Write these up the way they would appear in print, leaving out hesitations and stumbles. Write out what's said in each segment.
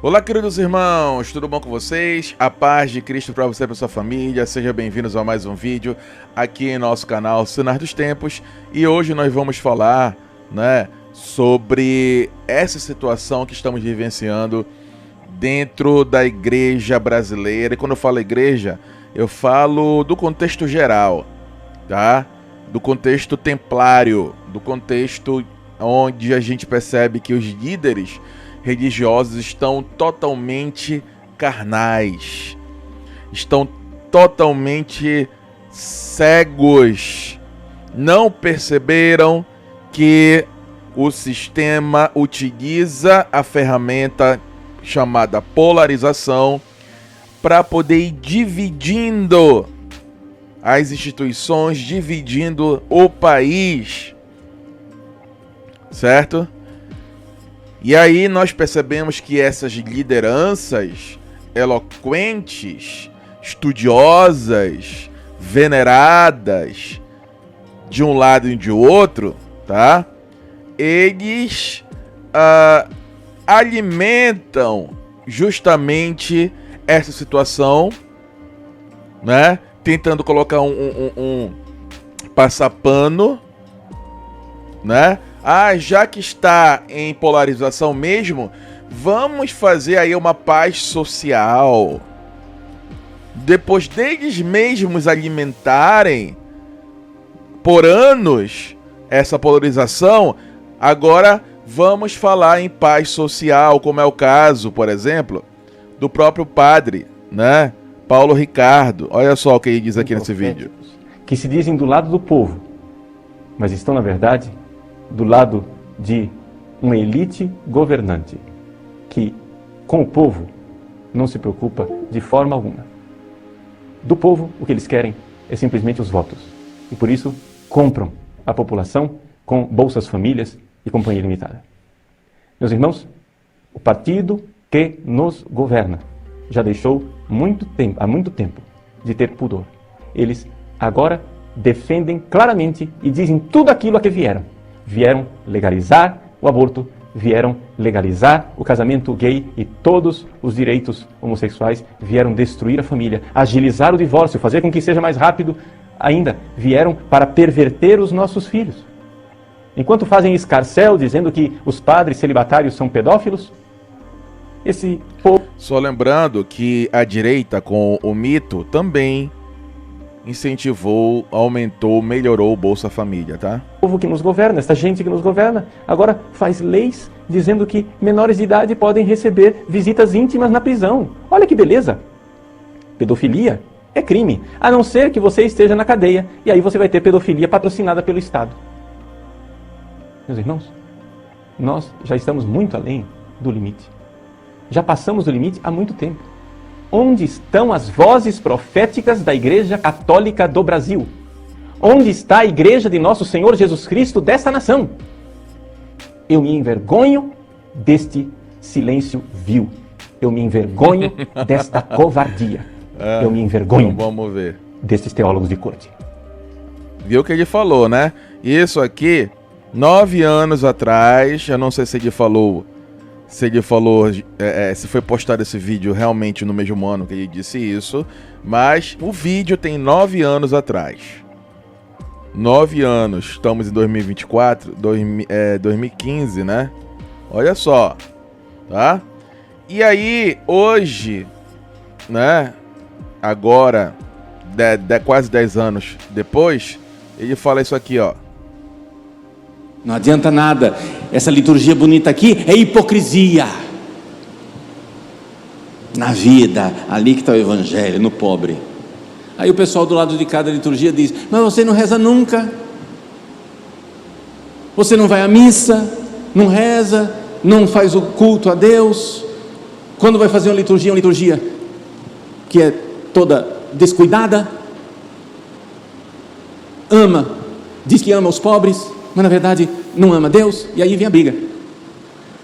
Olá, queridos irmãos, tudo bom com vocês? A paz de Cristo para você e para sua família. Sejam bem-vindos a mais um vídeo aqui em nosso canal Sinais dos Tempos. E hoje nós vamos falar, sobre essa situação que estamos vivenciando dentro da igreja brasileira. E quando eu falo igreja, eu falo do contexto geral, tá? Do contexto templário, do contexto onde a gente percebe que os líderes religiosos estão totalmente carnais, estão totalmente cegos, não perceberam que o sistema utiliza a ferramenta chamada polarização para poder ir dividindo as instituições, dividindo o país, certo? E aí nós percebemos que essas lideranças eloquentes, estudiosas, veneradas, de um lado e de outro, tá? Eles alimentam justamente essa situação, né? Tentando colocar um passapano, né? Já que está em polarização mesmo, vamos fazer aí uma paz social. Depois deles mesmos alimentarem por anos essa polarização, agora vamos falar em paz social, como é o caso, por exemplo, do próprio padre, né? Paulo Ricardo. Olha só o que ele diz aqui nesse vídeo. Que se dizem do lado do povo, mas estão, na verdade, do lado de uma elite governante que, com o povo, não se preocupa de forma alguma. Do povo, o que eles querem é simplesmente os votos. E por isso, compram a população com bolsas famílias e companhia limitada. Meus irmãos, o partido que nos governa já deixou há muito tempo de ter pudor. Eles agora defendem claramente e dizem tudo aquilo a que vieram. Vieram legalizar o aborto, vieram legalizar o casamento gay e todos os direitos homossexuais, vieram destruir a família, agilizar o divórcio, fazer com que seja mais rápido ainda, vieram para perverter os nossos filhos. Enquanto fazem escarcéu dizendo que os padres celibatários são pedófilos, esse povo... Só lembrando que a direita com o mito também incentivou, aumentou, melhorou o Bolsa Família, tá? O povo que nos governa, esta gente que nos governa, agora faz leis dizendo que menores de idade podem receber visitas íntimas na prisão. Olha que beleza! Pedofilia é crime, a não ser que você esteja na cadeia, e aí você vai ter pedofilia patrocinada pelo Estado. Meus irmãos, nós já estamos muito além do limite. Já passamos do limite há muito tempo. Onde estão as vozes proféticas da Igreja Católica do Brasil? Onde está a Igreja de Nosso Senhor Jesus Cristo desta nação? Eu me envergonho deste silêncio vil. Eu me envergonho desta covardia. Eu me envergonho então vamos ver destes teólogos de corte. Viu o que ele falou, né? Isso aqui, 9 anos atrás, eu não sei se ele falou... se foi postado esse vídeo realmente no mesmo ano que ele disse isso, mas o vídeo tem 9 anos atrás. 9 anos, estamos em 2024, 2015, né? Olha só, tá? E aí, hoje, né? Agora, quase 10 anos depois, ele fala isso aqui, ó. Não adianta nada, essa liturgia bonita aqui é hipocrisia. Na vida, ali que está o evangelho, no pobre. Aí o pessoal do lado de cada liturgia diz: mas você não reza nunca, você não vai à missa, não reza, não faz o culto a Deus. Quando vai fazer uma liturgia que é toda descuidada, diz que ama os pobres, mas na verdade não ama Deus, e aí vem a briga.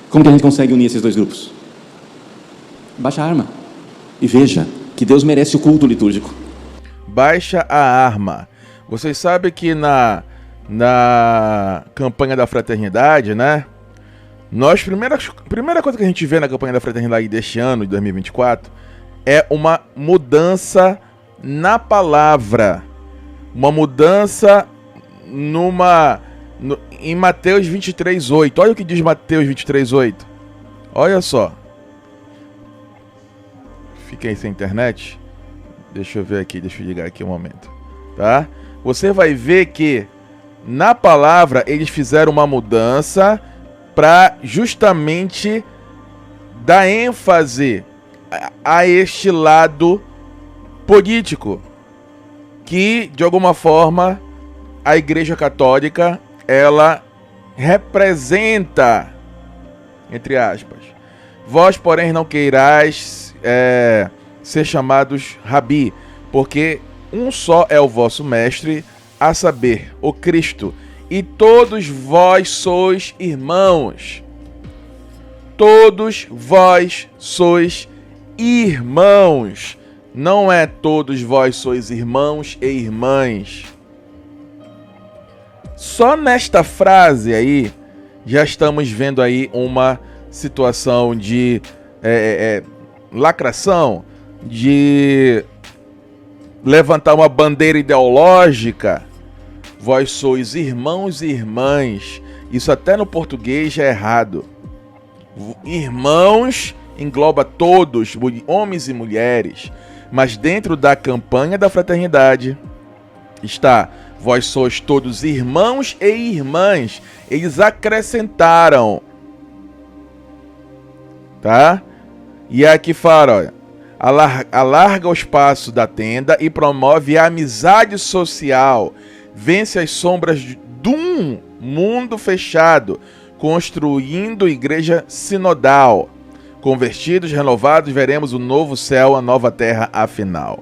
Como que a gente consegue unir esses dois grupos? Baixa a arma e veja que Deus merece o culto litúrgico. Baixa a arma. Vocês sabem que na campanha da fraternidade, né? Primeira coisa que a gente vê na campanha da Fraternidade deste ano, de 2024, é uma mudança na palavra. Uma mudança em Mateus 23:8. Olha o que diz Mateus 23:8. Olha só. Fiquei sem internet. Deixa eu ver aqui, deixa eu ligar aqui um momento. Tá? Você vai ver que na palavra eles fizeram uma mudança para justamente dar ênfase a este lado político que, de alguma forma, a Igreja Católica, ela representa, entre aspas. Vós, porém, não queirais ser chamados Rabi, porque um só é o vosso mestre, a saber, o Cristo, e todos vós sois irmãos. Todos vós sois irmãos. Não é todos vós sois irmãos e irmãs. Só nesta frase aí, já estamos vendo aí uma situação de lacração, de levantar uma bandeira ideológica. Vós sois irmãos e irmãs. Isso até no português é errado. Irmãos engloba todos, homens e mulheres. Mas dentro da campanha da fraternidade está: vós sois todos irmãos e irmãs. Eles acrescentaram. Tá? E aqui fala, olha, alarga o espaço da tenda e promove a amizade social. Vence as sombras de um mundo fechado, construindo igreja sinodal. Convertidos, renovados, veremos o novo céu, a nova terra, afinal.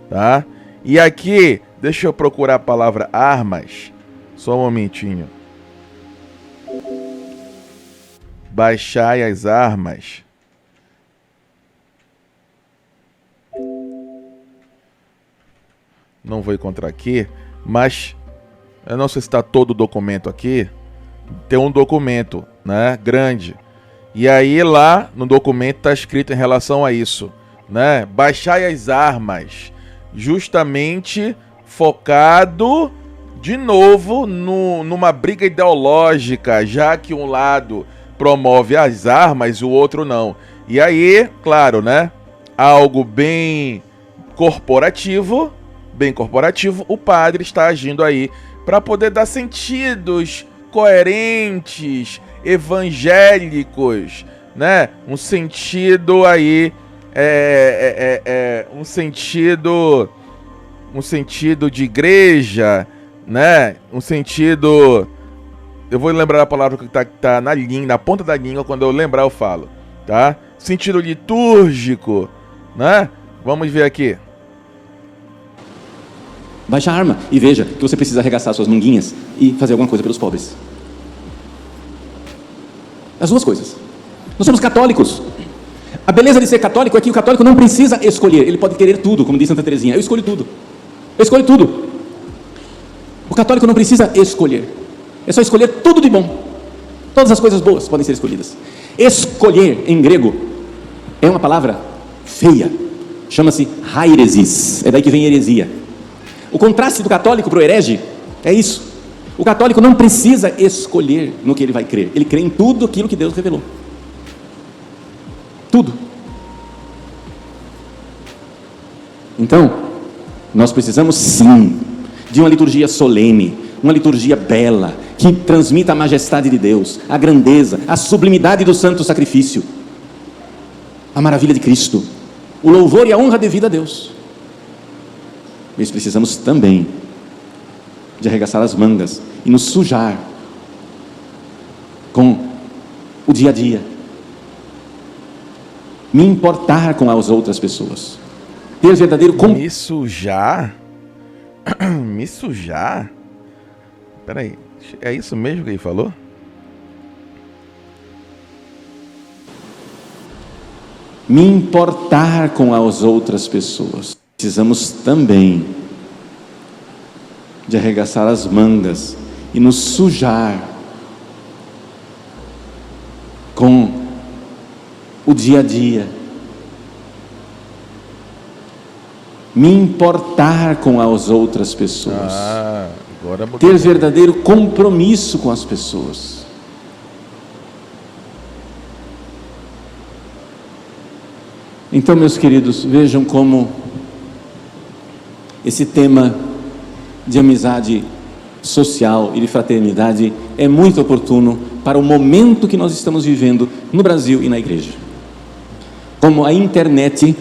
Tá? E aqui, deixa eu procurar a palavra armas. Só um momentinho. Baixai as armas. Não vou encontrar aqui, mas eu não sei se está todo o documento aqui. Tem um documento, né, grande. E aí lá no documento está escrito em relação a isso, né? Baixai as armas, justamente focado de novo numa briga ideológica, já que um lado promove as armas e o outro não. E aí, claro, né? Algo bem corporativo, o padre está agindo aí para poder dar sentidos coerentes, evangélicos, né? Um sentido aí, um sentido de igreja, né? Um sentido, eu vou lembrar a palavra que tá na ponta da língua, quando eu lembrar eu falo, tá? Sentido litúrgico, né? Vamos ver aqui. Baixe a arma e veja que você precisa arregaçar suas manguinhas e fazer alguma coisa pelos pobres. As duas coisas. Nós somos católicos. A beleza de ser católico é que o católico não precisa escolher. Ele pode querer tudo, como diz Santa Teresinha. Eu escolho tudo. Eu escolho tudo. O católico não precisa escolher. É só escolher tudo de bom. Todas as coisas boas podem ser escolhidas. Escolher, em grego, é uma palavra feia. Chama-se hairesis. É daí que vem heresia. O contraste do católico para o herege é isso. O católico não precisa escolher no que ele vai crer. Ele crê em tudo aquilo que Deus revelou. Tudo. Então, nós precisamos sim de uma liturgia solene, uma liturgia bela, que transmita a majestade de Deus, a grandeza, a sublimidade do santo sacrifício, a maravilha de Cristo, o louvor e a honra devida a Deus. Mas precisamos também de arregaçar as mangas e nos sujar com o dia a dia, me importar com as outras pessoas, ter verdadeiro me sujar? Me sujar? Peraí, é isso mesmo que ele falou? Me importar com as outras pessoas. Precisamos também de arregaçar as mangas e nos sujar com o dia a dia, me importar com as outras pessoas, Agora mudou. ter verdadeiro compromisso com as pessoas. Então, meus queridos, vejam como esse tema de amizade social e de fraternidade é muito oportuno para o momento que nós estamos vivendo no Brasil e na igreja. Como a internet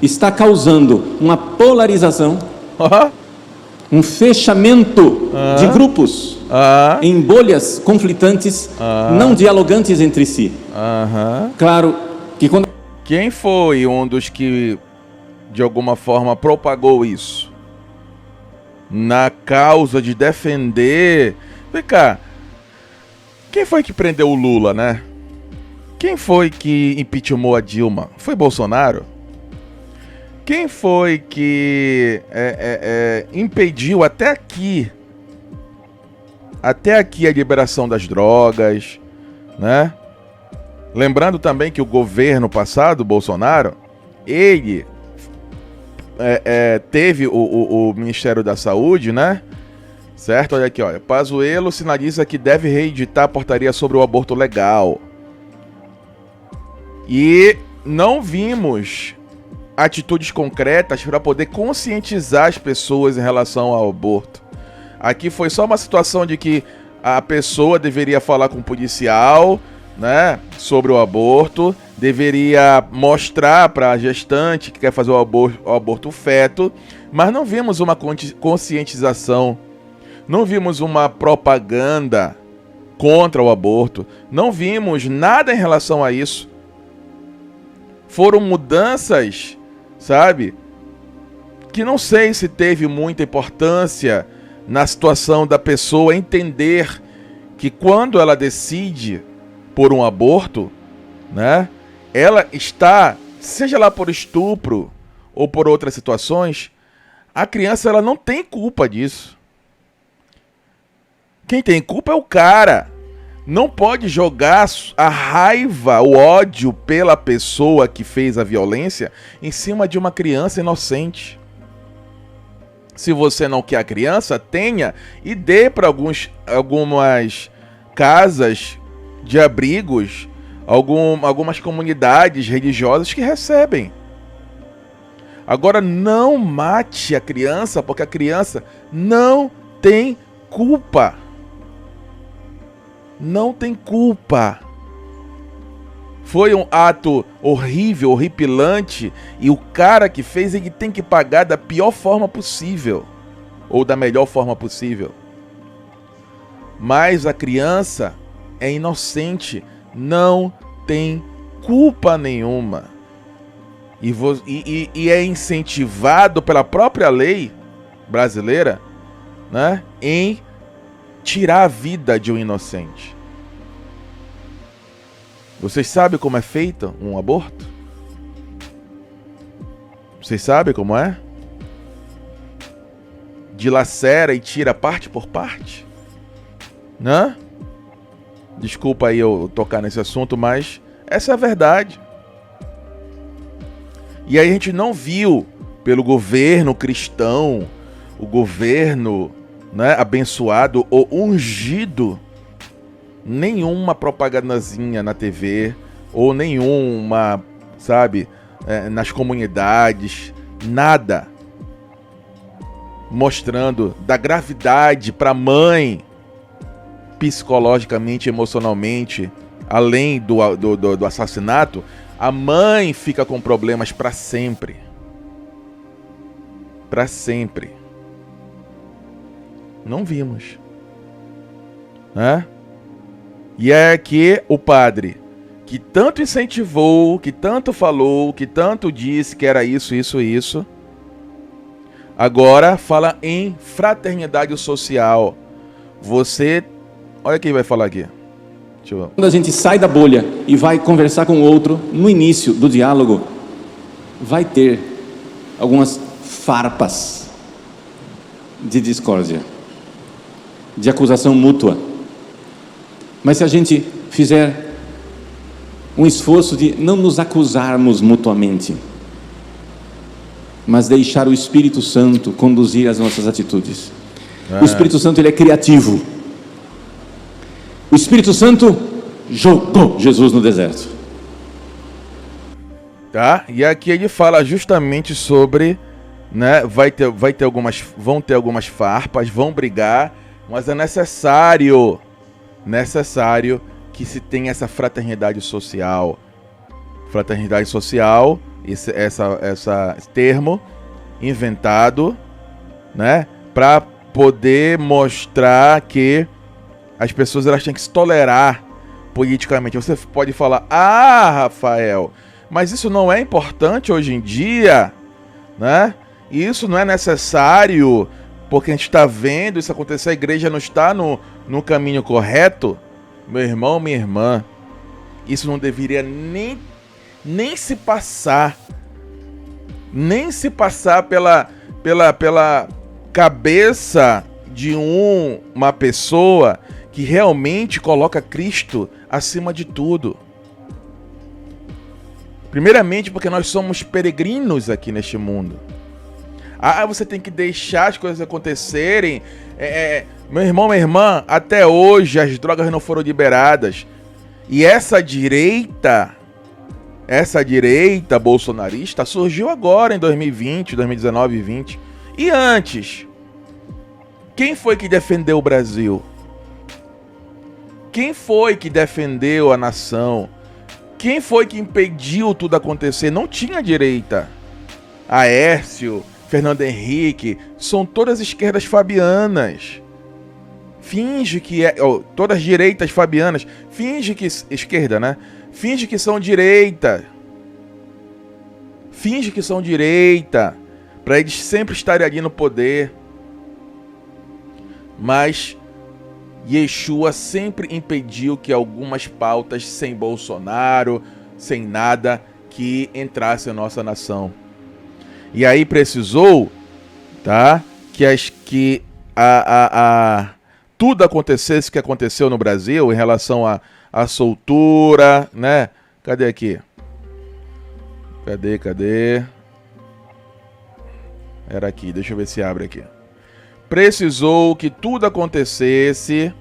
está causando uma polarização, um fechamento de grupos em bolhas conflitantes, não dialogantes entre si. Claro que quando... Quem foi um dos que, de alguma forma, propagou isso? Na causa de defender... Vem cá, quem foi que prendeu o Lula, né? Quem foi que impeachmentou a Dilma? Foi Bolsonaro? Quem foi que impediu até aqui a liberação das drogas, né? Lembrando também que o governo passado, Bolsonaro, ele teve o Ministério da Saúde, né? Certo? Olha aqui, olha. Pazuello sinaliza que deve reeditar a portaria sobre o aborto legal. E não vimos atitudes concretas para poder conscientizar as pessoas em relação ao aborto. Aqui foi só uma situação de que a pessoa deveria falar com o policial, né, sobre o aborto, deveria mostrar para a gestante que quer fazer o aborto feto, mas não vimos uma conscientização, não vimos uma propaganda contra o aborto, não vimos nada em relação a isso. Foram mudanças, sabe, que não sei se teve muita importância na situação da pessoa entender que quando ela decide por um aborto, né, ela está, seja lá por estupro ou por outras situações, a criança ela não tem culpa disso. Quem tem culpa é o cara. Não pode jogar a raiva, o ódio pela pessoa que fez a violência em cima de uma criança inocente. Se você não quer a criança, tenha e dê para algumas casas de abrigos, algumas comunidades religiosas que recebem. Agora, não mate a criança, porque a criança não tem culpa. Não tem culpa. Foi um ato horrível, horripilante, e o cara que fez, ele tem que pagar da pior forma possível, ou da melhor forma possível. Mas a criança é inocente, não tem culpa nenhuma. E é incentivado pela própria lei brasileira, né, em tirar a vida de um inocente. Vocês sabem como é feito um aborto? Vocês sabem como é? Dilacera e tira parte por parte? Né? Desculpa aí eu tocar nesse assunto, mas essa é a verdade. E aí a gente não viu pelo governo cristão, o governo, né, abençoado ou ungido, nenhuma propagandazinha na TV ou nenhuma, sabe, nas comunidades, nada mostrando da gravidade para a mãe, psicologicamente, emocionalmente, além do assassinato. A mãe fica com problemas para sempre. Para sempre. Não vimos. Né? E é que o padre, que tanto incentivou, que tanto falou, que tanto disse que era isso, agora fala em fraternidade social. Você... Olha quem vai falar aqui. Quando a gente sai da bolha e vai conversar com o outro, no início do diálogo, vai ter algumas farpas de discórdia, de acusação mútua. Mas se a gente fizer um esforço de não nos acusarmos mutuamente, mas deixar o Espírito Santo conduzir as nossas atitudes. O Espírito Santo, ele é criativo. O Espírito Santo jogou Jesus no deserto. Tá? E aqui ele fala justamente sobre, né, vão ter algumas farpas, vão brigar, mas é necessário que se tenha essa fraternidade social. Fraternidade social, esse termo inventado, né, para poder mostrar que as pessoas elas têm que se tolerar politicamente. Você pode falar: "Ah, Rafael, mas isso não é importante hoje em dia, né? E isso não é necessário, porque a gente está vendo isso acontecer, a igreja não está no caminho correto." Meu irmão, minha irmã, isso não deveria nem se passar pela cabeça de uma pessoa que realmente coloca Cristo acima de tudo. Primeiramente porque nós somos peregrinos aqui neste mundo. Você tem que deixar as coisas acontecerem. Meu irmão, minha irmã, até hoje as drogas não foram liberadas. E essa direita bolsonarista surgiu agora em 2020, 2019 e 2020. E antes? Quem foi que defendeu o Brasil? Quem foi que defendeu a nação? Quem foi que impediu tudo acontecer? Não tinha direita. Aécio, Fernando Henrique, são todas esquerdas fabianas. Finge que todas direitas fabianas. Finge que esquerda, né? Finge que são direita. Finge que são direita. Para eles sempre estarem ali no poder. Mas Yeshua sempre impediu que algumas pautas sem Bolsonaro, sem nada, que entrasse na nossa nação. E aí precisou, tá, que tudo acontecesse que aconteceu no Brasil em relação à soltura, né? Cadê aqui? Cadê? Era aqui, deixa eu ver se abre aqui. Precisou que tudo acontecesse,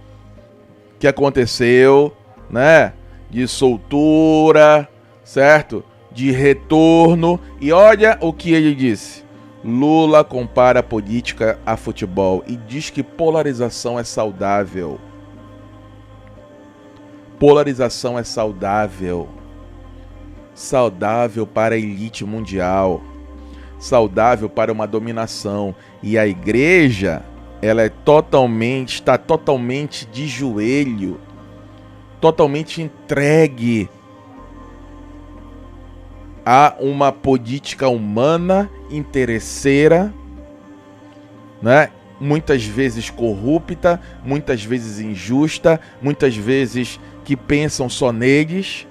que aconteceu, né? De soltura, certo? De retorno. E olha o que ele disse. Lula compara a política a futebol e diz que polarização é saudável. Polarização é saudável. Saudável para a elite mundial. Saudável para uma dominação. E a igreja, ela está totalmente de joelho, totalmente entregue a uma política humana, interesseira, né? Muitas vezes corrupta, muitas vezes injusta, muitas vezes que pensam só neles,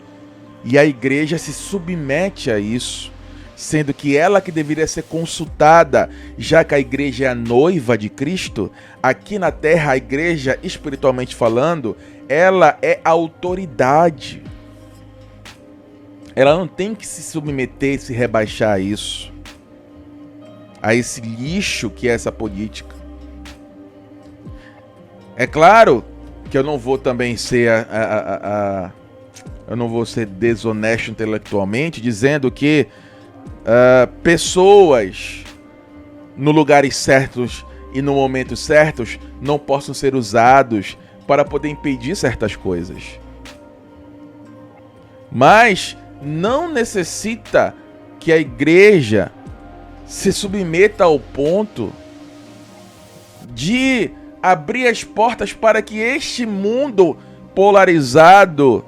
e a igreja se submete a isso, sendo que ela que deveria ser consultada, já que a igreja é a noiva de Cristo. Aqui na terra, a igreja, espiritualmente falando, ela é a autoridade. Ela não tem que se submeter, se rebaixar a isso, a esse lixo que é essa política. É claro que eu não vou também ser eu não vou ser desonesto intelectualmente, dizendo que pessoas no lugares certos e no momento certos não possam ser usados para poder impedir certas coisas. Mas não necessita que a igreja se submeta ao ponto de abrir as portas para que este mundo polarizado,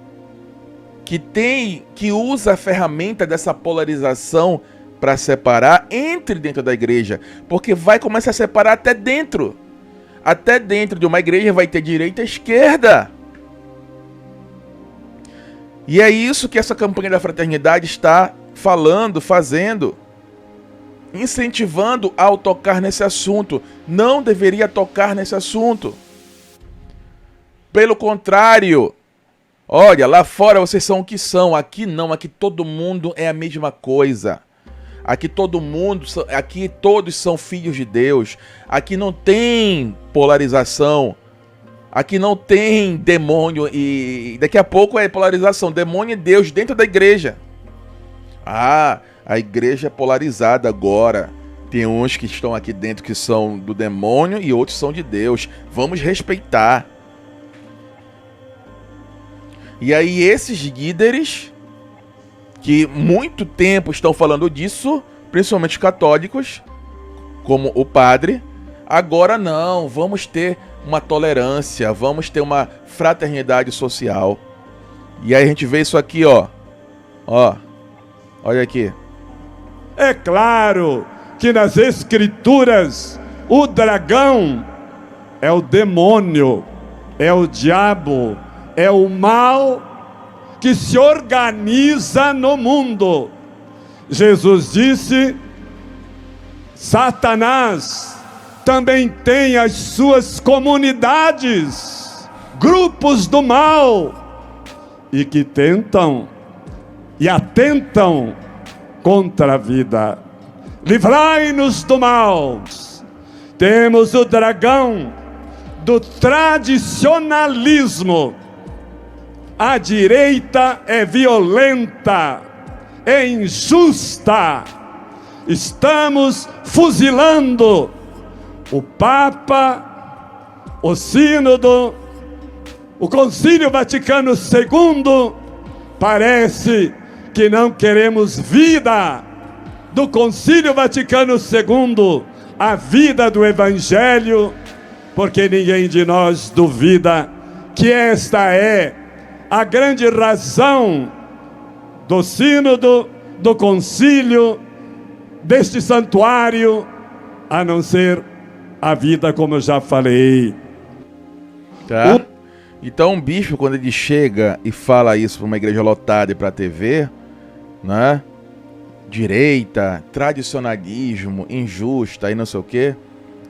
que usa a ferramenta dessa polarização para separar, entre dentro da igreja, porque vai começar a separar até dentro. Até dentro de uma igreja vai ter direita e esquerda. E é isso que essa campanha da fraternidade está falando, fazendo, incentivando ao tocar nesse assunto. Não deveria tocar nesse assunto. Pelo contrário, Olha, lá fora vocês são o que são, aqui não, aqui todo mundo é a mesma coisa. Aqui todos são filhos de Deus. Aqui não tem polarização. Aqui não tem demônio e daqui a pouco é polarização, demônio e Deus dentro da igreja. Ah, a igreja é polarizada agora. Tem uns que estão aqui dentro que são do demônio e outros são de Deus. Vamos respeitar. E aí esses líderes que muito tempo estão falando disso, principalmente católicos, como o padre, agora não, vamos ter uma tolerância, vamos ter uma fraternidade social. E aí a gente vê isso aqui, ó. Ó, olha aqui. É claro que nas escrituras o dragão é o demônio, é o diabo, é o mal que se organiza no mundo. Jesus disse: Satanás também tem as suas comunidades, grupos do mal, e que tentam e atentam contra a vida. Livrai-nos do mal. Temos o dragão do tradicionalismo. A direita é violenta, é injusta. Estamos fuzilando o Papa, o Sínodo, o Concílio Vaticano II. Parece que não queremos vida do Concílio Vaticano II, a vida do Evangelho, porque ninguém de nós duvida que esta é a grande razão do sínodo, do concílio, deste santuário, a não ser a vida, como eu já falei. Tá? Então um bispo, quando ele chega e fala isso para uma igreja lotada e para a TV, né? Direita, tradicionalismo, injusta e não sei o que,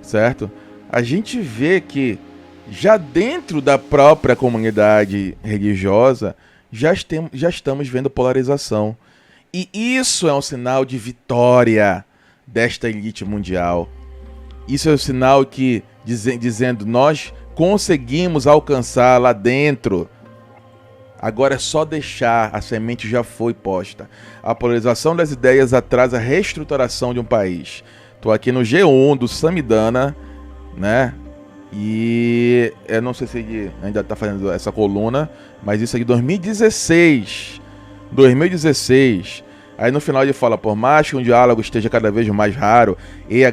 certo? A gente vê que já dentro da própria comunidade religiosa já estamos vendo polarização. E isso é um sinal de vitória desta elite mundial. Isso é um sinal que, dizendo, nós conseguimos alcançar lá dentro. Agora é só deixar, a semente já foi posta. A polarização das ideias atrasa a reestruturação de um país. Estou aqui no G1 do Samidana, né? E eu não sei se ele ainda está fazendo essa coluna, mas isso aqui 2016. Aí no final ele fala: por mais que um diálogo esteja cada vez mais raro e a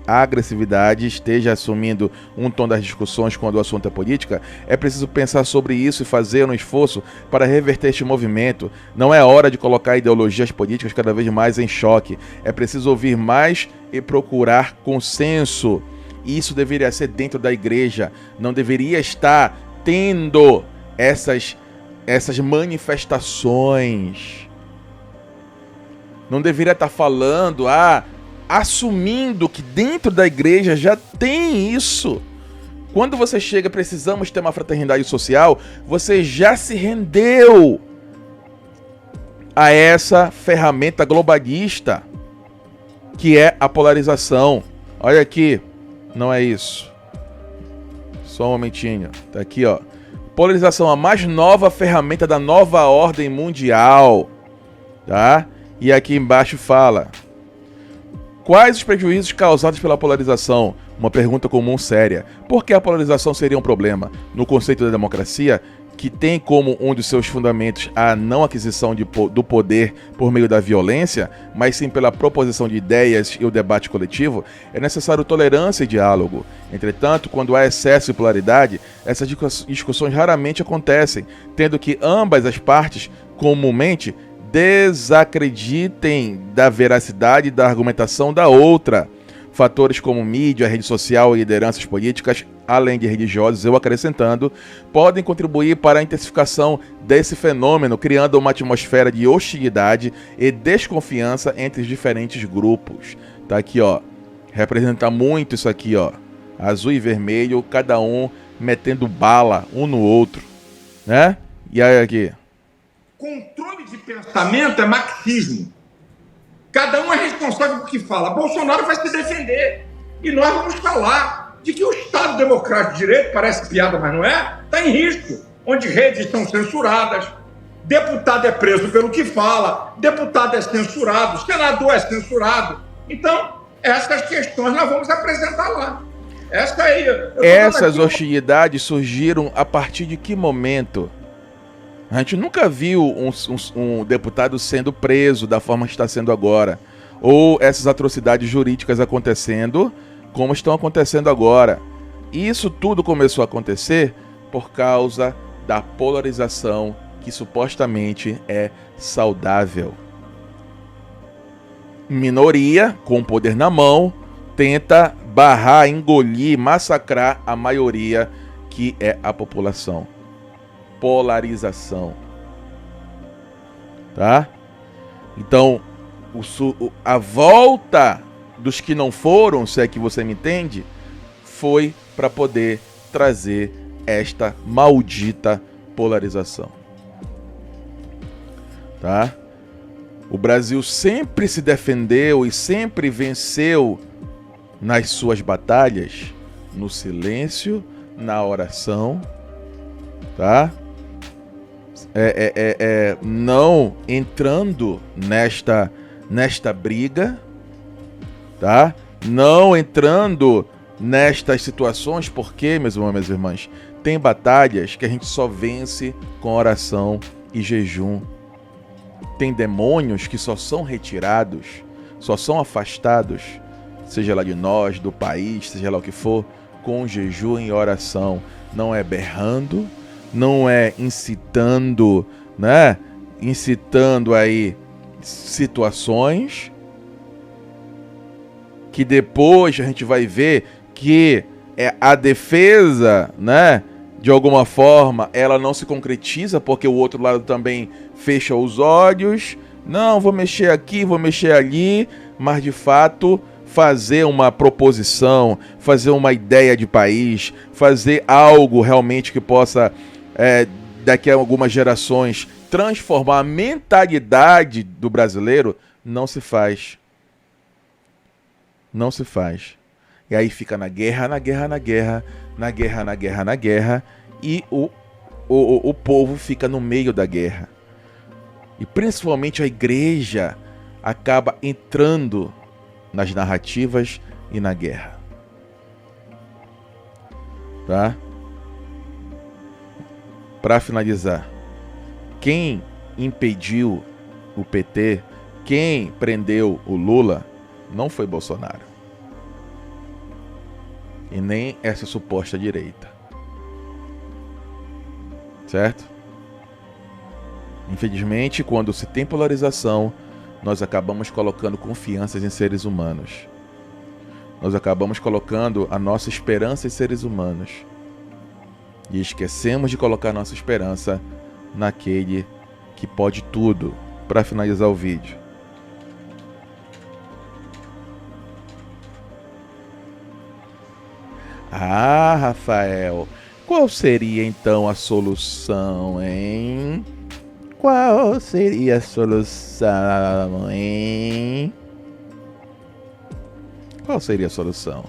agressividade esteja assumindo um tom das discussões quando o assunto é política, é preciso pensar sobre isso e fazer um esforço para reverter este movimento. Não é hora de colocar ideologias políticas cada vez mais em choque. É preciso ouvir mais e procurar consenso. Isso deveria ser dentro da igreja. Não deveria estar tendo essas manifestações. Não deveria estar falando, assumindo que dentro da igreja já tem isso. Quando você chega, precisamos ter uma fraternidade social, você já se rendeu a essa ferramenta globalista, que é a polarização. Olha aqui, não é isso. Só um momentinho. Tá aqui, ó. Polarização, a mais nova ferramenta da nova ordem mundial. Tá? E aqui embaixo fala: quais os prejuízos causados pela polarização? Uma pergunta comum séria. Por que a polarização seria um problema? No conceito da democracia, que tem como um dos seus fundamentos a não aquisição do poder por meio da violência, mas sim pela proposição de ideias e o debate coletivo, é necessário tolerância e diálogo. Entretanto, quando há excesso de polaridade, essas discussões raramente acontecem, tendo que ambas as partes, comumente, desacreditem da veracidade da argumentação da outra. Fatores como mídia, rede social e lideranças políticas, além de religiosos, eu acrescentando, podem contribuir para a intensificação desse fenômeno, criando uma atmosfera de hostilidade e desconfiança entre os diferentes grupos. Tá aqui, ó. Representa muito isso aqui, ó. Azul e vermelho, cada um metendo bala um no outro, né? E aí aqui. Controle de pensamento é marxismo. Cada um é responsável por que fala. Bolsonaro vai se defender. E nós vamos falar de que o Estado Democrático de Direito, parece piada, mas não é, está em risco. Onde redes são censuradas, deputado é preso pelo que fala, deputado é censurado, senador é censurado. Então, essas questões nós vamos apresentar lá. Essas hostilidades surgiram a partir de que momento? A gente nunca viu um deputado sendo preso da forma que está sendo agora. Ou essas atrocidades jurídicas acontecendo como estão acontecendo agora. E isso tudo começou a acontecer por causa da polarização que supostamente é saudável. Minoria, com o poder na mão, tenta barrar, engolir, massacrar a maioria que é a população. Polarização. Tá? Então, a volta dos que não foram, se é que você me entende, foi para poder trazer esta maldita polarização. Tá? O Brasil sempre se defendeu e sempre venceu nas suas batalhas, no silêncio, na oração, tá? Não entrando nesta briga, tá? Não entrando nestas situações, porque, meus irmãos e minhas irmãs, tem batalhas que a gente só vence com oração e jejum. Tem demônios que só são retirados, só são afastados, seja lá de nós, do país, seja lá o que for, com jejum e oração. Não é berrando, não é incitando, né? Incitando aí situações que depois a gente vai ver que a defesa, né? De alguma forma, ela não se concretiza porque o outro lado também fecha os olhos. Não, vou mexer aqui, vou mexer ali, mas de fato fazer uma proposição, fazer uma ideia de país, fazer algo realmente que possa, daqui a algumas gerações, transformar a mentalidade do brasileiro, não se faz. Não se faz. E aí fica na guerra, e o povo fica no meio da guerra. E principalmente a igreja acaba entrando nas narrativas e na guerra. Tá? Para finalizar, quem impediu o PT, quem prendeu o Lula, não foi Bolsonaro. E nem essa suposta direita. Certo? Infelizmente, quando se tem polarização, nós acabamos colocando confianças em seres humanos. Nós acabamos colocando a nossa esperança em seres humanos. E esquecemos de colocar nossa esperança naquele que pode tudo. Para finalizar o vídeo. Ah, Rafael, qual seria então a solução, hein? Qual seria a solução, hein? Qual seria a solução?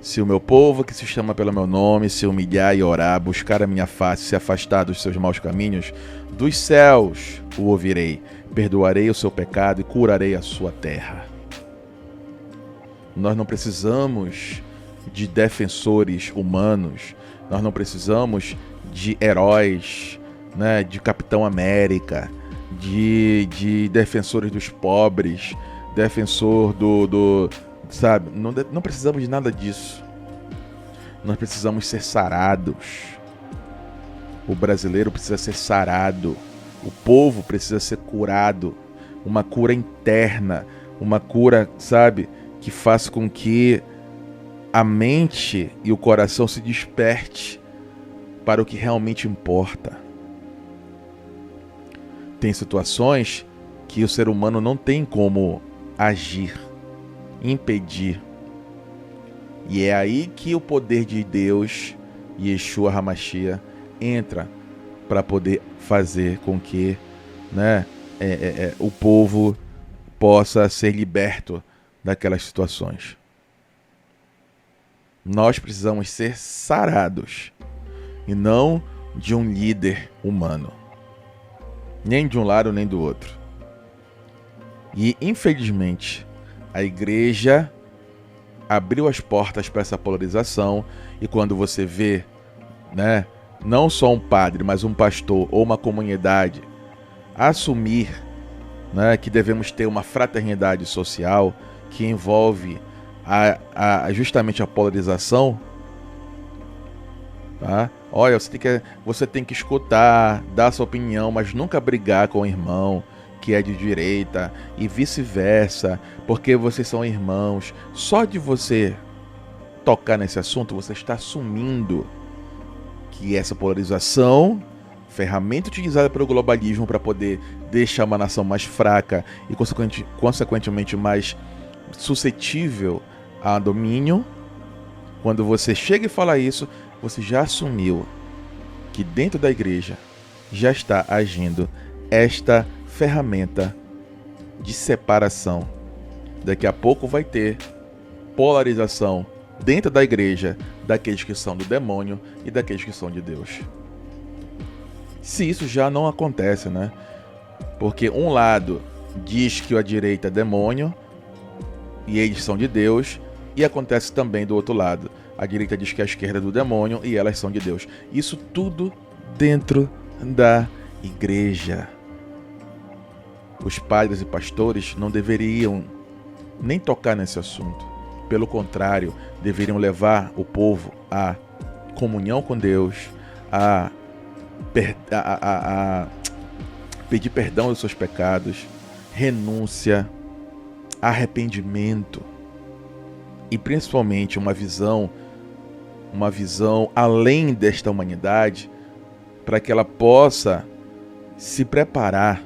Se o meu povo, que se chama pelo meu nome, se humilhar e orar, buscar a minha face, se afastar dos seus maus caminhos, dos céus o ouvirei, perdoarei o seu pecado e curarei a sua terra. Nós não precisamos de defensores humanos, nós não precisamos de heróis, né, de Capitão América, de defensores dos pobres, defensor sabe, não precisamos de nada disso. Nós precisamos ser sarados. O brasileiro precisa ser sarado, o povo precisa ser curado, uma cura interna, uma cura, sabe, que faça com que a mente e o coração se desperte para o que realmente importa. Tem situações que o ser humano não tem como agir, impedir. E é aí que o poder de Deus Yeshua HaMashiach entra para poder fazer com que, né, o povo possa ser liberto daquelas situações. Nós precisamos ser sarados e não de um líder humano, nem de um lado nem do outro. E infelizmente a igreja abriu as portas para essa polarização, e quando você vê, né, não só um padre, mas um pastor ou uma comunidade assumir, né, que devemos ter uma fraternidade social que envolve justamente a polarização, tá? Olha, você tem que escutar, dar sua opinião, mas nunca brigar com o irmão que é de direita e vice-versa, porque vocês são irmãos. Só de você tocar nesse assunto, você está assumindo que essa polarização, ferramenta utilizada pelo globalismo para poder deixar uma nação mais fraca e consequentemente mais suscetível a domínio, quando você chega e fala isso, você já assumiu que dentro da igreja já está agindo esta ferramenta de separação. Daqui a pouco vai ter polarização dentro da igreja daqueles que são do demônio e daqueles que são de Deus. Se isso já não acontece, né? Porque um lado diz que a direita é demônio e eles são de Deus, e acontece também do outro lado. A direita diz que a esquerda é do demônio e elas são de Deus. Isso tudo dentro da igreja. Os padres e pastores não deveriam nem tocar nesse assunto. Pelo contrário, deveriam levar o povo à comunhão com Deus, a pedir perdão dos seus pecados, renúncia, arrependimento e principalmente uma visão além desta humanidade, para que ela possa se preparar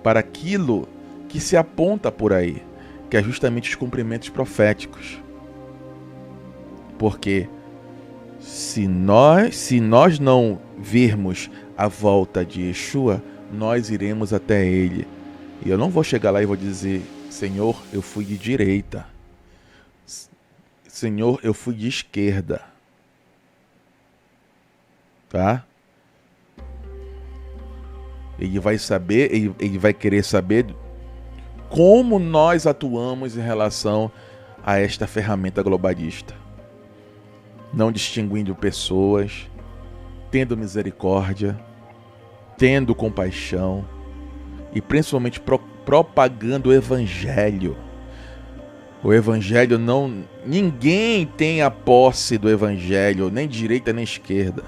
para aquilo que se aponta por aí, que é justamente os cumprimentos proféticos. Porque se nós não virmos a volta de Yeshua, nós iremos até ele. E eu não vou chegar lá e vou dizer: Senhor, eu fui de direita. Senhor, eu fui de esquerda. Tá? Ele vai querer saber como nós atuamos em relação a esta ferramenta globalista. Não distinguindo pessoas, tendo misericórdia, tendo compaixão e principalmente propagando o evangelho. O evangelho não... Ninguém tem a posse do evangelho, nem direita nem esquerda.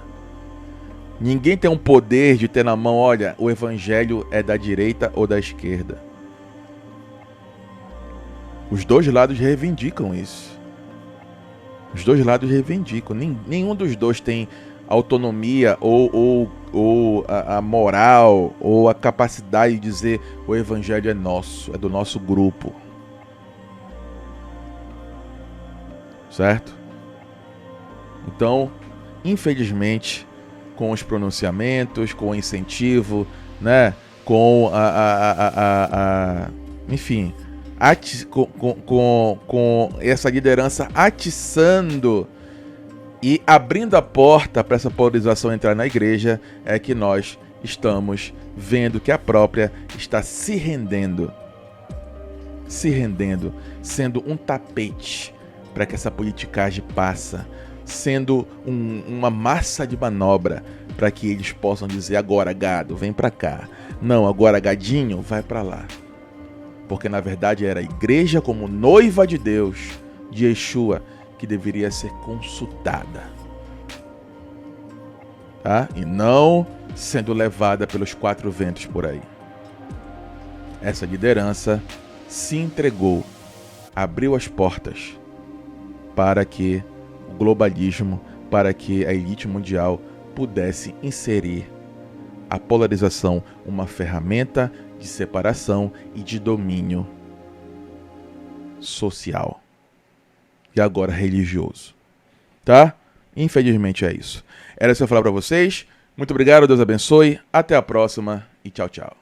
Ninguém tem um poder de ter na mão, olha, o evangelho é da direita ou da esquerda. Os dois lados reivindicam isso. Os dois lados reivindicam. Nenhum dos dois tem autonomia ou a moral ou a capacidade de dizer: o evangelho é nosso, é do nosso grupo. Certo? Então, infelizmente, com os pronunciamentos, com o incentivo, né, com enfim, com essa liderança atiçando e abrindo a porta para essa polarização entrar na igreja, é que nós estamos vendo que a própria está se rendendo, sendo um tapete para que essa politicagem passa, sendo uma massa de manobra para que eles possam dizer: agora gado, vem para cá. Não, agora gadinho, vai para lá. Porque na verdade era a igreja como noiva de Deus, de Yeshua, que deveria ser consultada. Tá? E não sendo levada pelos quatro ventos por aí. Essa liderança se entregou, abriu as portas para que o globalismo, para que a elite mundial pudesse inserir a polarização, uma ferramenta de separação e de domínio social e agora religioso. Tá? Infelizmente é isso. Era isso que eu ia falar pra vocês. Muito obrigado, Deus abençoe. Até a próxima e tchau, tchau.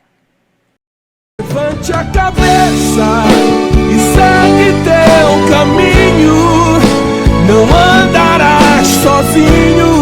Levante a cabeça e segue teu caminho, não andarás sozinho.